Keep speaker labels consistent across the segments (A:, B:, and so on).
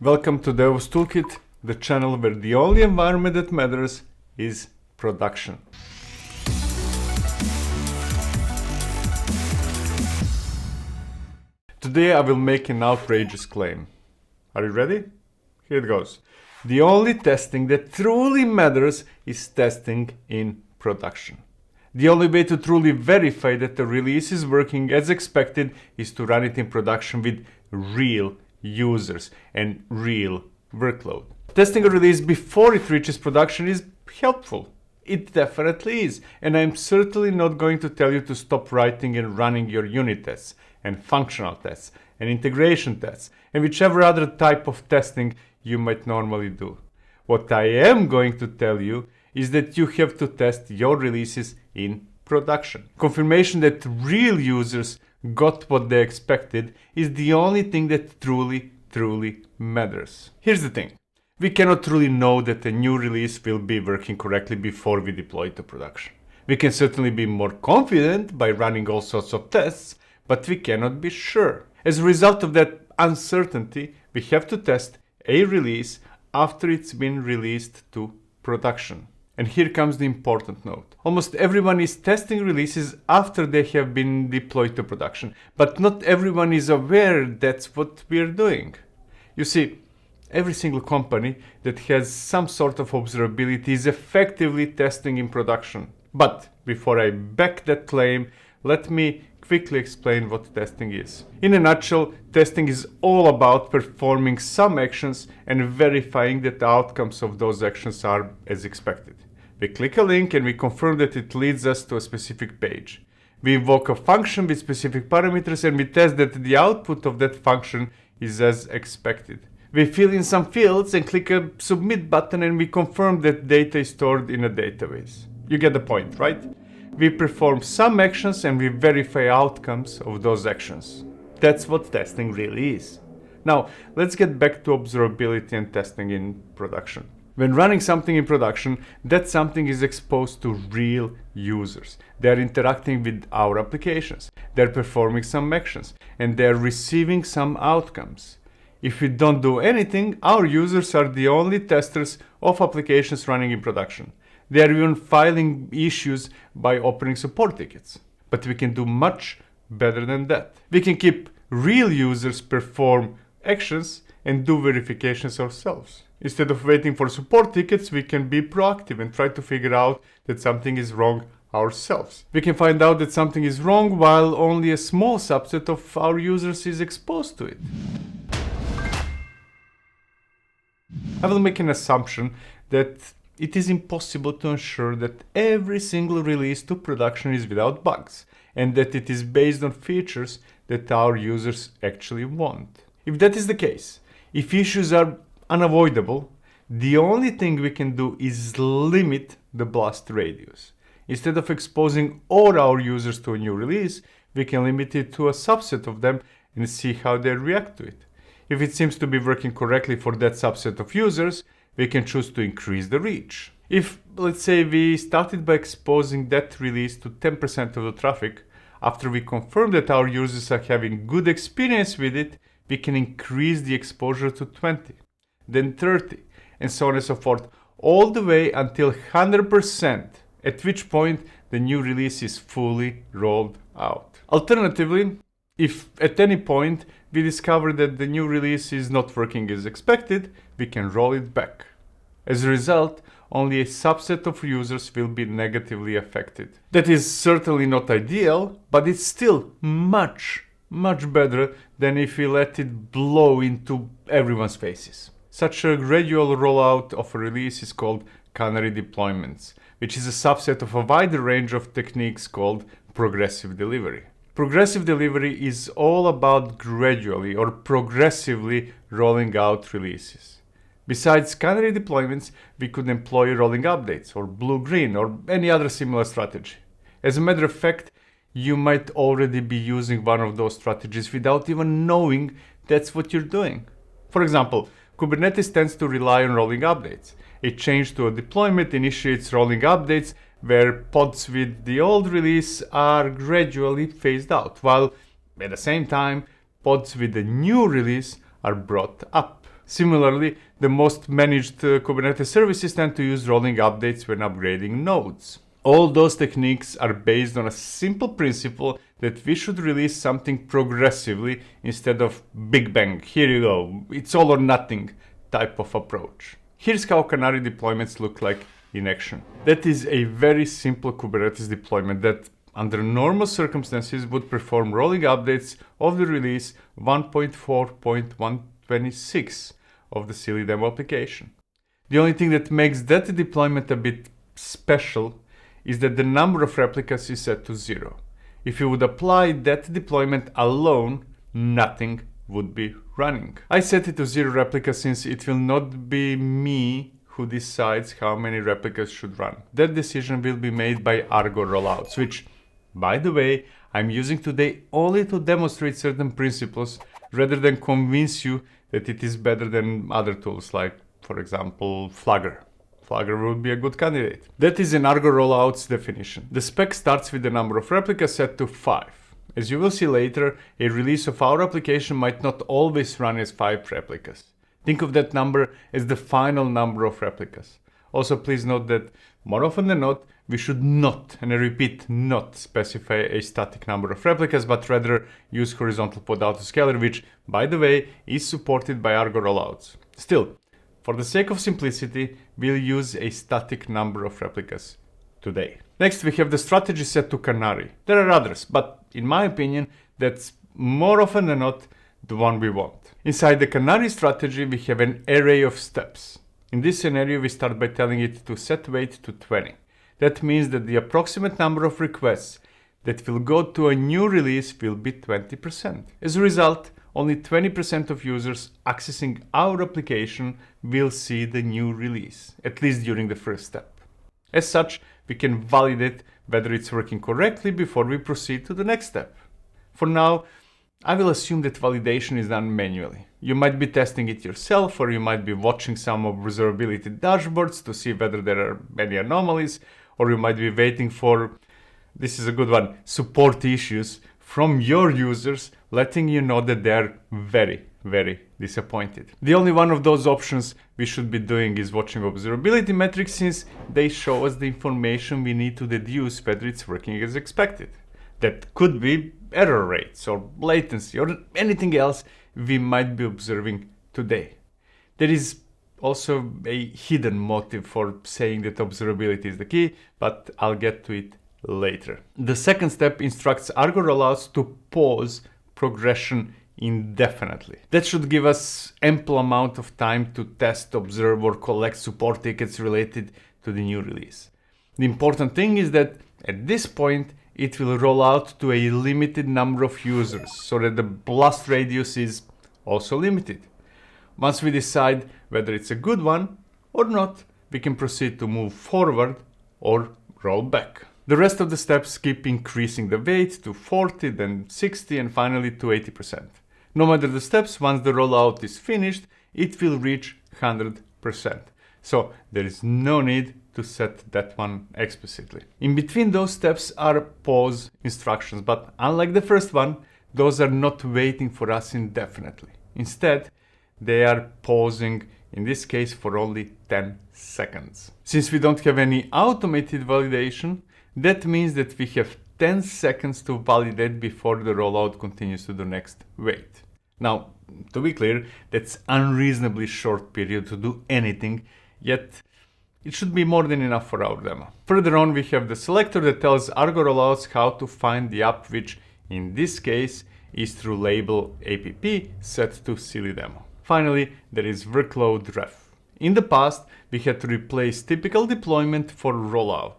A: Welcome to DevOps Toolkit, the channel where the only environment that matters is production. Today I will make an outrageous claim. Are you ready? Here it goes. The only testing that truly matters is testing in production. The only way to truly verify that the release is working as expected is to run it in production with real users and real workload. Testing a release before it reaches production is helpful. It definitely is, and I'm certainly not going to tell you to stop writing and running your unit tests and functional tests and integration tests and whichever other type of testing you might normally do. What I am going to tell you is that you have to test your releases in production. Confirmation that real users got what they expected is the only thing that truly matters. Here's the thing. We cannot truly know that a new release will be working correctly before we deploy it to production. We can certainly be more confident by running all sorts of tests, but we cannot be sure. As a result of that uncertainty, we have to test a release after it's been released to production. And here comes the important note. Almost everyone is testing releases after they have been deployed to production, but not everyone is aware that's what we're doing. You see, every single company that has some sort of observability is effectively testing in production. But before I back that claim, let me quickly explain what testing is. In a nutshell, testing is all about performing some actions and verifying that the outcomes of those actions are as expected. We click a link and we confirm that it leads us to a specific page. We invoke a function with specific parameters and we test that the output of that function is as expected. We fill in some fields and click a submit button and we confirm that data is stored in a database. You get the point, right? We perform some actions and we verify outcomes of those actions. That's what testing really is. Now, let's get back to observability and testing in production. When running something in production, that something is exposed to real users. They're interacting with our applications. They're performing some actions and they're receiving some outcomes. If we don't do anything, our users are the only testers of applications running in production. They are even filing issues by opening support tickets. But we can do much better than that. We can keep real users perform actions and do verifications ourselves. Instead of waiting for support tickets, we can be proactive and try to figure out that something is wrong ourselves. We can find out that something is wrong while only a small subset of our users is exposed to it. I will make an assumption that it is impossible to ensure that every single release to production is without bugs, and that it is based on features that our users actually want. If that is the case, if issues are unavoidable, the only thing we can do is limit the blast radius. Instead of exposing all our users to a new release, we can limit it to a subset of them and see how they react to it. If it seems to be working correctly for that subset of users, we can choose to increase the reach. If, let's say, we started by exposing that release to 10% of the traffic, after we confirm that our users are having good experience with it, we can increase the exposure to 20, then 30, and so on and so forth, all the way until 100%, at which point the new release is fully rolled out. Alternatively, if at any point we discover that the new release is not working as expected, we can roll it back. As a result, only a subset of users will be negatively affected. That is certainly not ideal, but it's still much better than if we let it blow into everyone's faces. Such a gradual rollout of a release is called Canary Deployments, which is a subset of a wider range of techniques called progressive delivery. Progressive delivery is all about gradually or progressively rolling out releases. Besides Canary deployments, we could employ rolling updates or blue-green or any other similar strategy. As a matter of fact, you might already be using one of those strategies without even knowing that's what you're doing. For example, Kubernetes tends to rely on rolling updates. A change to a deployment initiates rolling updates where pods with the old release are gradually phased out, while at the same time, pods with the new release are brought up. Similarly, the most managed Kubernetes services tend to use rolling updates when upgrading nodes. All those techniques are based on a simple principle that we should release something progressively instead of big bang, here you go, it's all or nothing type of approach. Here's how Canary deployments look like in action. That is a very simple Kubernetes deployment that under normal circumstances would perform rolling updates of the release 1.4.126 of the silly demo application. The only thing that makes that deployment a bit special is that the number of replicas is set to 0. If you would apply that deployment alone, nothing would be running. I set it to 0 replicas since it will not be me who decides how many replicas should run. That decision will be made by Argo Rollouts, which, by the way, I'm using today only to demonstrate certain principles rather than convince you that it is better than other tools like, for example, Flagger. Flagger would be a good candidate. That is an Argo Rollouts definition. The spec starts with the number of replicas set to 5. As you will see later, a release of our application might not always run as 5 replicas. Think of that number as the final number of replicas. Also, please note that more often than not, we should not, and I repeat, not specify a static number of replicas, but rather use horizontal pod autoscaler, which, by the way, is supported by Argo Rollouts. Still, for the sake of simplicity, we'll use a static number of replicas today. Next, we have the strategy set to Canary. There are others, but in my opinion, that's more often than not the one we want. Inside the Canary strategy, we have an array of steps. In this scenario, we start by telling it to set wait to 20. That means that the approximate number of requests that will go to a new release will be 20%. As a result, only 20% of users accessing our application will see the new release, at least during the first step. As such, we can validate whether it's working correctly before we proceed to the next step. For now, I will assume that validation is done manually. You might be testing it yourself, or you might be watching some observability dashboards to see whether there are any anomalies, or you might be waiting for, this is a good one, support issues from your users, letting you know that they're very, very disappointed. The only one of those options we should be doing is watching observability metrics, since they show us the information we need to deduce whether it's working as expected. That could be error rates or latency or anything else we might be observing today. There is also a hidden motive for saying that observability is the key, but I'll get to it later. The second step instructs Argo Rollouts to pause progression indefinitely. That should give us ample amount of time to test, observe, or collect support tickets related to the new release. The important thing is that at this point, it will roll out to a limited number of users so that the blast radius is also limited. Once we decide whether it's a good one or not, we can proceed to move forward or roll back. The rest of the steps keep increasing the weight to 40, then 60, and finally to 80%. No matter the steps, once the rollout is finished, it will reach 100%. So there is no need to set that one explicitly. In between those steps are pause instructions, but unlike the first one, those are not waiting for us indefinitely. Instead, they are pausing, in this case, for only 10 seconds. Since we don't have any automated validation, that means that we have 10 seconds to validate before the rollout continues to the next wait. Now, to be clear, that's unreasonably short period to do anything, yet it should be more than enough for our demo. Further on, we have the selector that tells Argo Rollouts how to find the app, which in this case is through label app set to silly demo. Finally, there is workload ref. In the past, we had to replace typical deployment for rollout.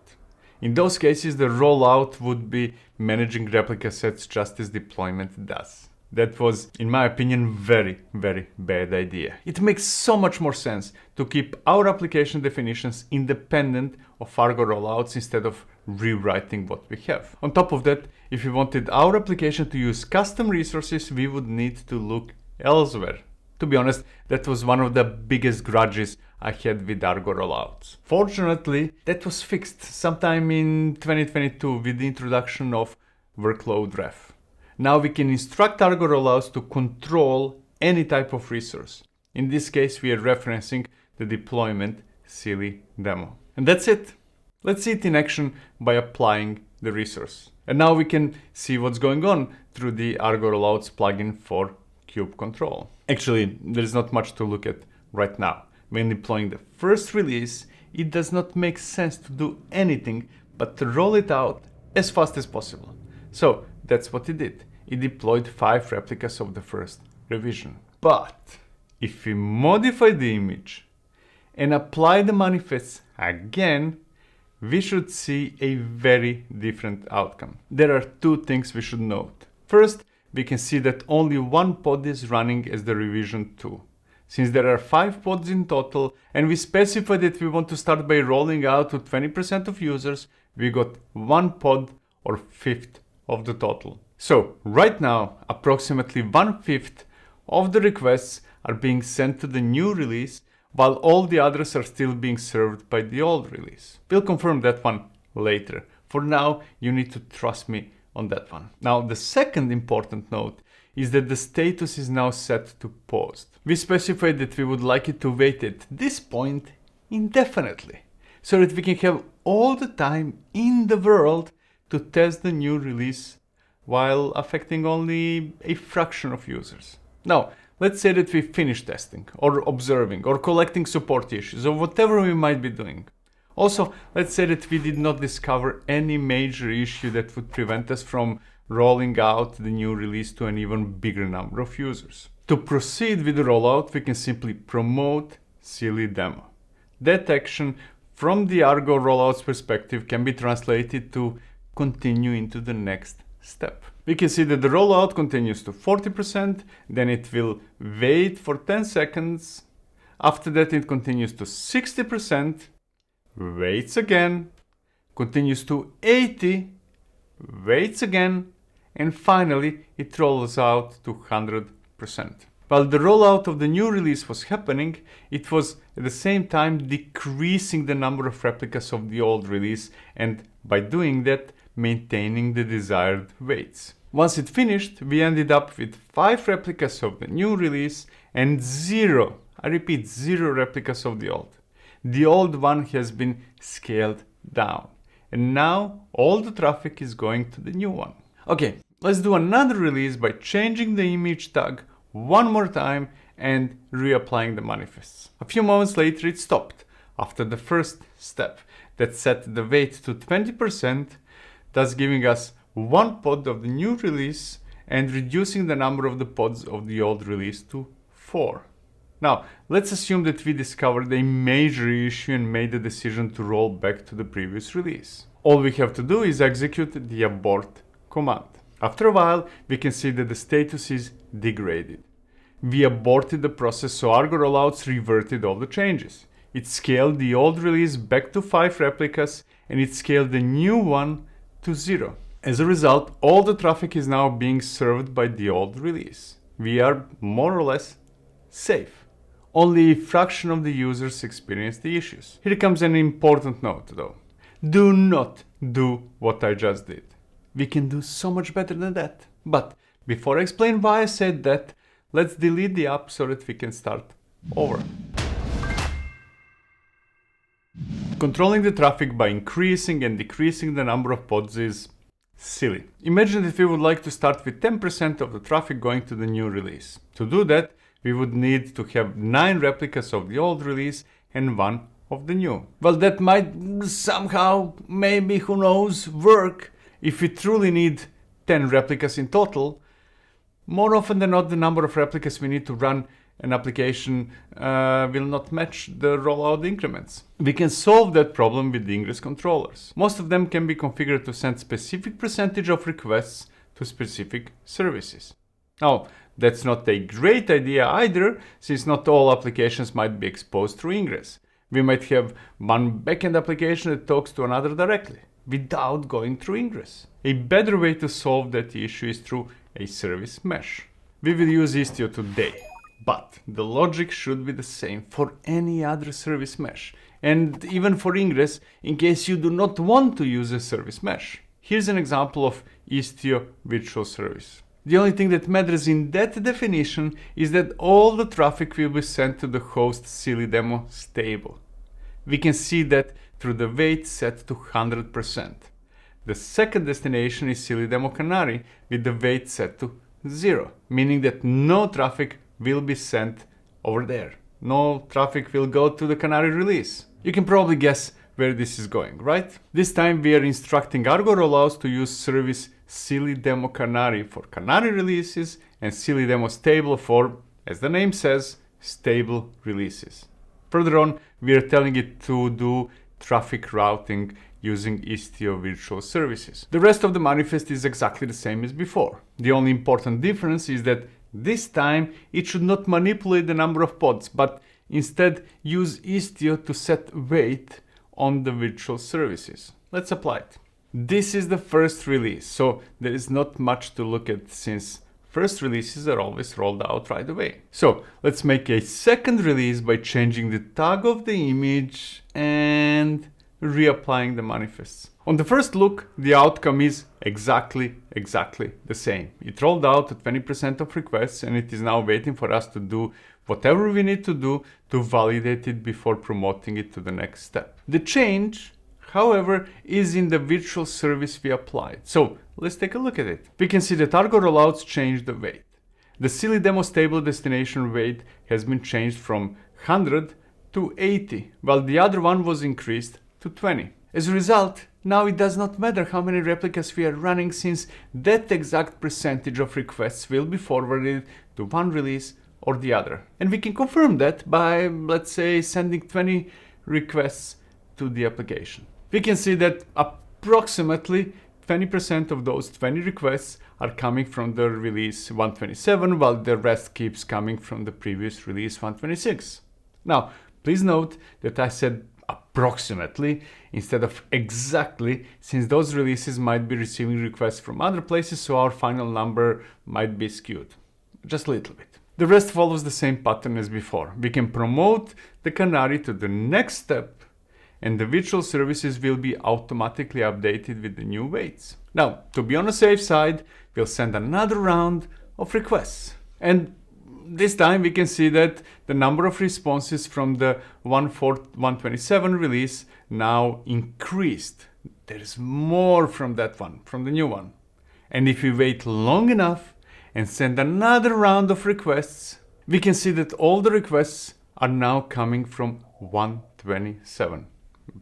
A: In those cases, the rollout would be managing replica sets just as deployment does. That was, in my opinion, very, very bad idea. It makes so much more sense to keep our application definitions independent of Argo Rollouts instead of rewriting what we have. On top of that, if we wanted our application to use custom resources, we would need to look elsewhere. To be honest, that was one of the biggest grudges I had with Argo Rollouts. Fortunately, that was fixed sometime in 2022 with the introduction of workload ref. Now we can instruct Argo Rollouts to control any type of resource. In this case, we are referencing the deployment silly demo. And that's it. Let's see it in action by applying the resource. And now we can see what's going on through the Argo Rollouts plugin for kube control. Actually, there's not much to look at right now. When deploying the first release, it does not make sense to do anything but to roll it out as fast as possible. So that's what it did. It deployed 5 replicas of the first revision. But if we modify the image and apply the manifests again, we should see a very different outcome. There are 2 things we should note. First, we can see that only 1 pod is running as the revision 2. Since there are 5 pods in total, and we specify that we want to start by rolling out to 20% of users, we got 1 pod or 1/5 of the total. So right now, approximately 1/5 of the requests are being sent to the new release, while all the others are still being served by the old release. We'll confirm that one later. For now, you need to trust me on that one. Now, the second important note is that the status is now set to paused. We specified that we would like it to wait at this point indefinitely, so that we can have all the time in the world to test the new release while affecting only a fraction of users. Now, let's say that we finish testing, or observing, or collecting support issues, or whatever we might be doing. Also, let's say that we did not discover any major issue that would prevent us from rolling out the new release to an even bigger number of users. To proceed with the rollout, we can simply promote silly demo. That action from the Argo Rollouts perspective can be translated to continue into the next step. We can see that the rollout continues to 40%, then it will wait for 10 seconds. After that, it continues to 60%, waits again, continues to 80%, waits again, and finally it rolls out to 100%. While the rollout of the new release was happening, it was at the same time decreasing the number of replicas of the old release, and by doing that, maintaining the desired weights. Once it finished, we ended up with 5 replicas of the new release and 0, I repeat, 0 replicas of the old. The old one has been scaled down, and now all the traffic is going to the new one. Okay, let's do another release by changing the image tag one more time and reapplying the manifests. A few moments later it stopped after the first step that set the weight to 20%, thus giving us 1 pod of the new release and reducing the number of the pods of the old release to 4. Now, let's assume that we discovered a major issue and made the decision to roll back to the previous release. All we have to do is execute the abort command. After a while, we can see that the status is degraded. We aborted the process, so Argo Rollouts reverted all the changes. It scaled the old release back to 5 replicas, and it scaled the new one to 0. As a result, all the traffic is now being served by the old release. We are more or less safe. Only a fraction of the users experience the issues. Here comes an important note though. Do not do what I just did. We can do so much better than that. But before I explain why I said that, let's delete the app so that we can start over. Controlling the traffic by increasing and decreasing the number of pods is silly. Imagine that we would like to start with 10% of the traffic going to the new release. To do that, we would need to have 9 replicas of the old release and 1 of the new. Well, that might somehow, maybe, who knows, work if we truly need 10 replicas in total. More often than not, the number of replicas we need to run an application will not match the rollout increments. We can solve that problem with the ingress controllers. Most of them can be configured to send specific percentage of requests to specific services. Now, that's not a great idea either, since not all applications might be exposed through ingress. We might have one backend application that talks to another directly, without going through ingress. A better way to solve that issue is through a service mesh. We will use Istio today, but the logic should be the same for any other service mesh, and even for ingress in case you do not want to use a service mesh. Here's an example of Istio virtual service. The only thing that matters in that definition is that all the traffic will be sent to the host silly-demo stable. We can see that through the weight set to 100%. The second destination is silly-demo Canary with the weight set to 0, meaning that no traffic will be sent over there. No traffic will go to the Canary release. You can probably guess where this is going, right? This time we are instructing Argo Rollouts to use service silly-demo Canary for Canary releases and silly-demo stable for, as the name says, stable releases. Further on, we are telling it to do traffic routing using Istio virtual services. The rest of the manifest is exactly the same as before. The only important difference is that this time it should not manipulate the number of pods, but instead use Istio to set weight on the virtual services. Let's apply it. This is the first release, so there is not much to look at since first releases are always rolled out right away. So let's make a second release by changing the tag of the image and reapplying the manifests. On the first look, the outcome is exactly the same. It rolled out to 20% of requests and it is now waiting for us to do whatever we need to do to validate it before promoting it to the next step. The change, however, is in the virtual service we applied. So let's take a look at it. We can see that Argo Rollouts changed the weight. The silly-demo stable destination weight has been changed from 100 to 80, while the other one was increased to 20. As a result, now it does not matter how many replicas we are running, since that exact percentage of requests will be forwarded to one release or the other. And we can confirm that by, let's say, sending 20 requests to the application. We can see that approximately 20% of those 20 requests are coming from the release 127, while the rest keeps coming from the previous release 126. Now, please note that I said approximately instead of exactly, since those releases might be receiving requests from other places, so our final number might be skewed just a little bit. The rest follows the same pattern as before. We can promote the Canary to the next step and the virtual services will be automatically updated with the new weights. Now, to be on the safe side, we'll send another round of requests. And this time we can see that the number of responses from the 127 release now increased. There is more from that one, from the new one. And if we wait long enough and send another round of requests, we can see that all the requests are now coming from 127,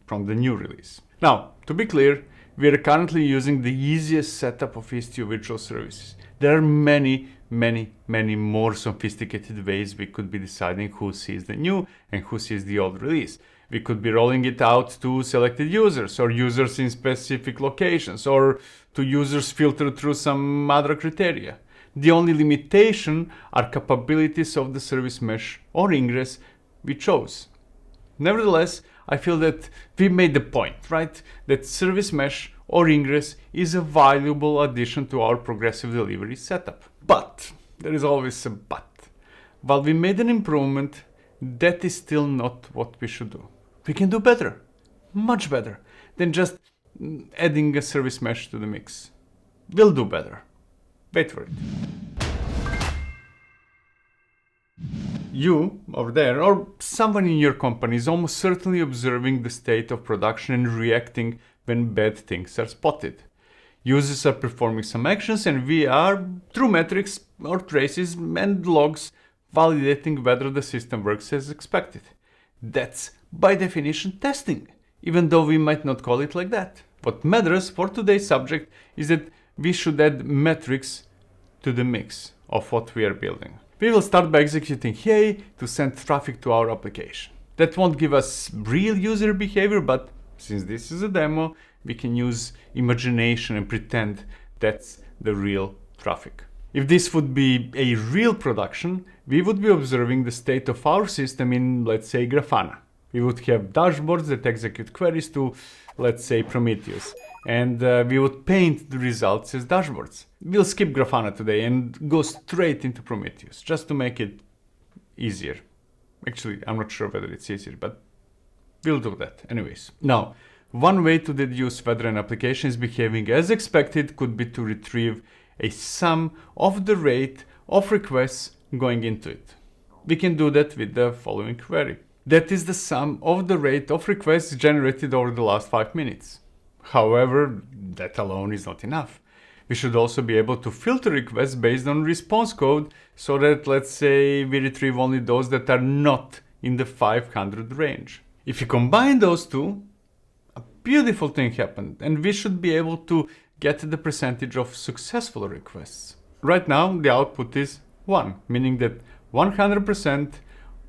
A: from the new release. Now, to be clear, we are currently using the easiest setup of Istio virtual services. There are many more sophisticated ways we could be deciding who sees the new and who sees the old release. We could be rolling it out to selected users or users in specific locations or to users filtered through some other criteria. The only limitation are capabilities of the service mesh or ingress we chose. Nevertheless, I feel that we made the point, right? That service mesh or ingress is a valuable addition to our progressive delivery setup. But, there is always a but. While we made an improvement, that is still not what we should do. We can do better, much better, than just adding a service mesh to the mix. We'll do better. Wait for it. You, over there, or someone in your company is almost certainly observing the state of production and reacting when bad things are spotted. Users are performing some actions and we are, through metrics or traces and logs, validating whether the system works as expected. That's, by definition, testing, even though we might not call it like that. What matters for today's subject is that we should add metrics to the mix of what we are building. We will start by executing Hey to send traffic to our application. That won't give us real user behavior, but since this is a demo, we can use imagination and pretend that's the real traffic. If this would be a real production, we would be observing the state of our system in, let's say, Grafana. We would have dashboards that execute queries to, let's say, Prometheus. And we would paint the results as dashboards. We'll skip Grafana today and go straight into Prometheus, just to make it easier. Actually, I'm not sure whether it's easier, but we'll do that anyways. Now, one way to deduce whether an application is behaving as expected could be to retrieve a sum of the rate of requests going into it. We can do that with the following query. That is the sum of the rate of requests generated over the last 5 minutes. However, that alone is not enough. We should also be able to filter requests based on response code so that, let's say, we retrieve only those that are not in the 500 range. If you combine those two, a beautiful thing happened, and we should be able to get the percentage of successful requests. Right now, the output is 1, meaning that 100%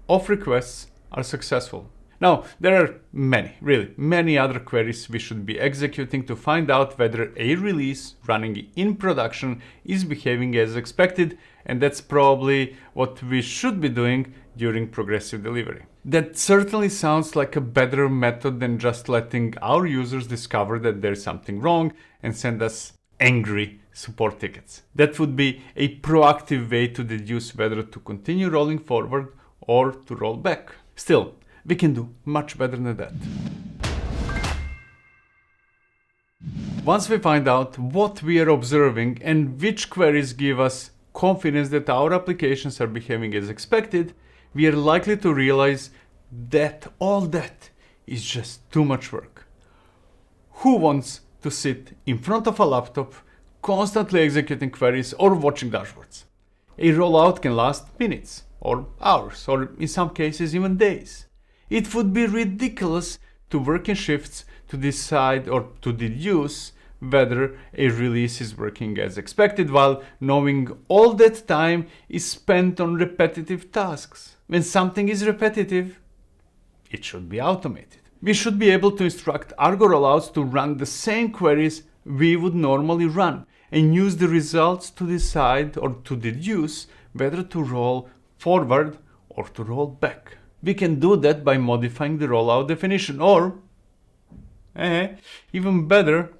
A: of requests are successful. Now, there are many other queries we should be executing to find out whether a release running in production is behaving as expected, and that's probably what we should be doing during progressive delivery. That certainly sounds like a better method than just letting our users discover that there's something wrong and send us angry support tickets. That would be a proactive way to deduce whether to continue rolling forward or to roll back. Still, we can do much better than that. Once we find out what we are observing and which queries give us confidence that our applications are behaving as expected, we are likely to realize that all that is just too much work. Who wants to sit in front of a laptop, constantly executing queries or watching dashboards? A rollout can last minutes or hours, or in some cases even days. It would be ridiculous to work in shifts to decide or to deduce whether a release is working as expected while knowing all that time is spent on repetitive tasks. When something is repetitive, it should be automated. We should be able to instruct Argo Rollouts to run the same queries we would normally run and use the results to decide or to deduce whether to roll forward or to roll back. We can do that by modifying the rollout definition, or, even better,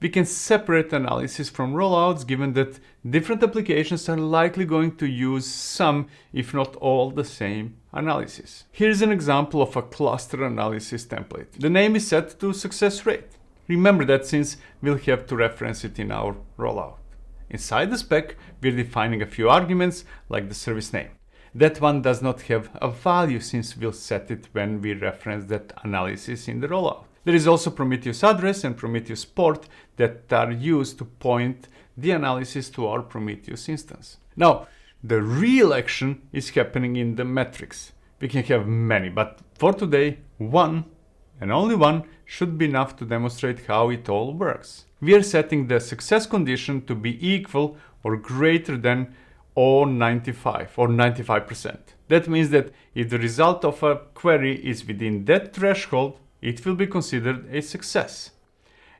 A: we can separate analysis from rollouts, given that different applications are likely going to use some, if not all, the same analysis. Here's an example of a cluster analysis template. The name is set to success rate. Remember that since we'll have to reference it in our rollout. Inside the spec, we're defining a few arguments like the service name. That one does not have a value since we'll set it when we reference that analysis in the rollout. There is also Prometheus address and Prometheus port that are used to point the analysis to our Prometheus instance. Now, the real action is happening in the metrics. We can have many, but for today, one and only one should be enough to demonstrate how it all works. We are setting the success condition to be equal or greater than or 95%. That means that if the result of a query is within that threshold, it will be considered a success.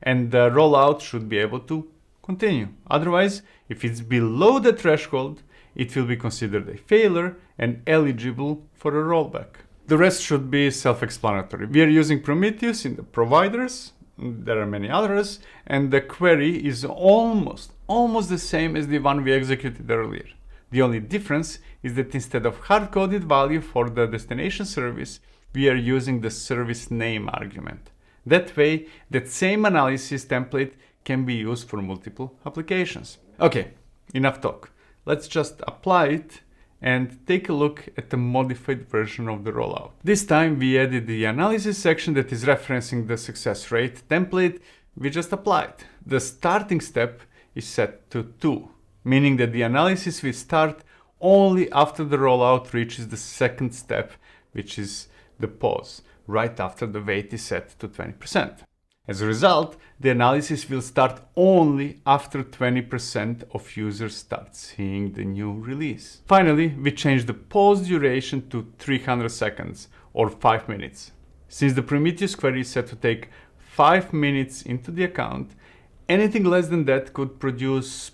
A: And the rollout should be able to continue. Otherwise, if it's below the threshold, it will be considered a failure and eligible for a rollback. The rest should be self-explanatory. We are using Prometheus in the providers. There are many others, and the query is almost the same as the one we executed earlier. The only difference is that instead of hard-coded value for the destination service, we are using the service name argument. That way, that same analysis template can be used for multiple applications. Okay, enough talk. Let's just apply it and take a look at the modified version of the rollout. This time we added the analysis section that is referencing the success rate template we just applied. The starting step is set to 2, meaning that the analysis will start only after the rollout reaches the second step, which is the pause, right after the weight is set to 20%. As a result, the analysis will start only after 20% of users start seeing the new release. Finally, we changed the pause duration to 300 seconds or 5 minutes. Since the Prometheus query is set to take 5 minutes into the account, anything less than that could produce,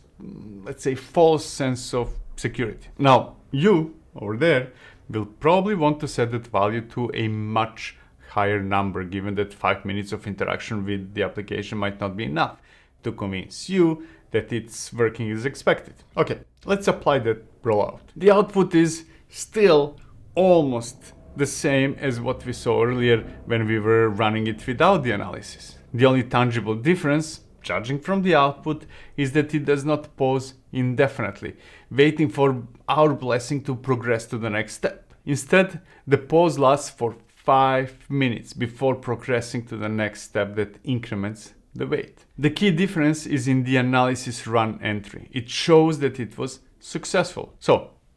A: let's say, false sense of security. Now, you over there will probably want to set that value to a much higher number, given that 5 minutes of interaction with the application might not be enough to convince you that it's working as expected. Okay, let's apply that rollout. The output is still almost the same as what we saw earlier when we were running it without the analysis. The only tangible difference judging from the output, is that it does not pause indefinitely, waiting for our blessing to progress to the next step. Instead, the pause lasts for 5 minutes before progressing to the next step that increments the wait. The key difference is in the analysis run entry. It shows that it was successful.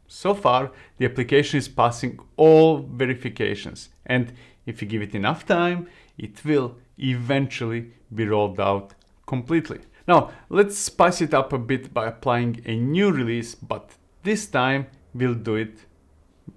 A: So far, the application is passing all verifications, and if you give it enough time, it will eventually be rolled out completely. Now, let's spice it up a bit by applying a new release, but this time we'll do it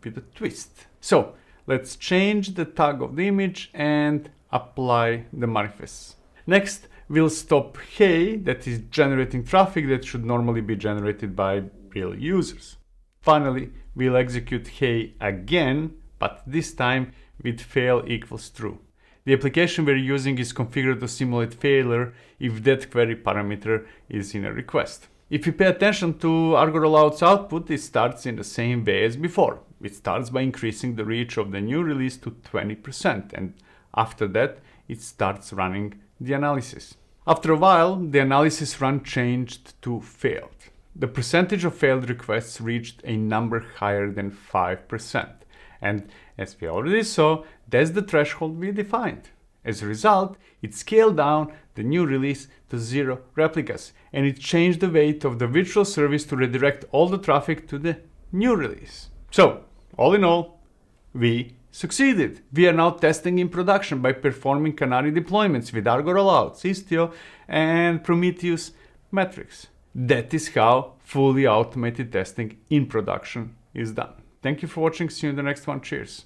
A: with a twist. So, let's change the tag of the image and apply the manifests. Next, we'll stop hey, that is generating traffic that should normally be generated by real users. Finally, we'll execute hey again, but this time with fail equals true. The application we're using is configured to simulate failure if that query parameter is in a request. If you pay attention to Argo Rollouts output, it starts in the same way as before. It starts by increasing the reach of the new release to 20%, and after that, it starts running the analysis. After a while, the analysis run changed to failed. The percentage of failed requests reached a number higher than 5%. And as we already saw, that's the threshold we defined. As a result, it scaled down the new release to 0 replicas, and it changed the weight of the virtual service to redirect all the traffic to the new release. So, all in all, we succeeded. We are now testing in production by performing Canary deployments with Argo Rollouts, Istio, and Prometheus metrics. That is how fully automated testing in production is done. Thank you for watching. See you in the next one. Cheers.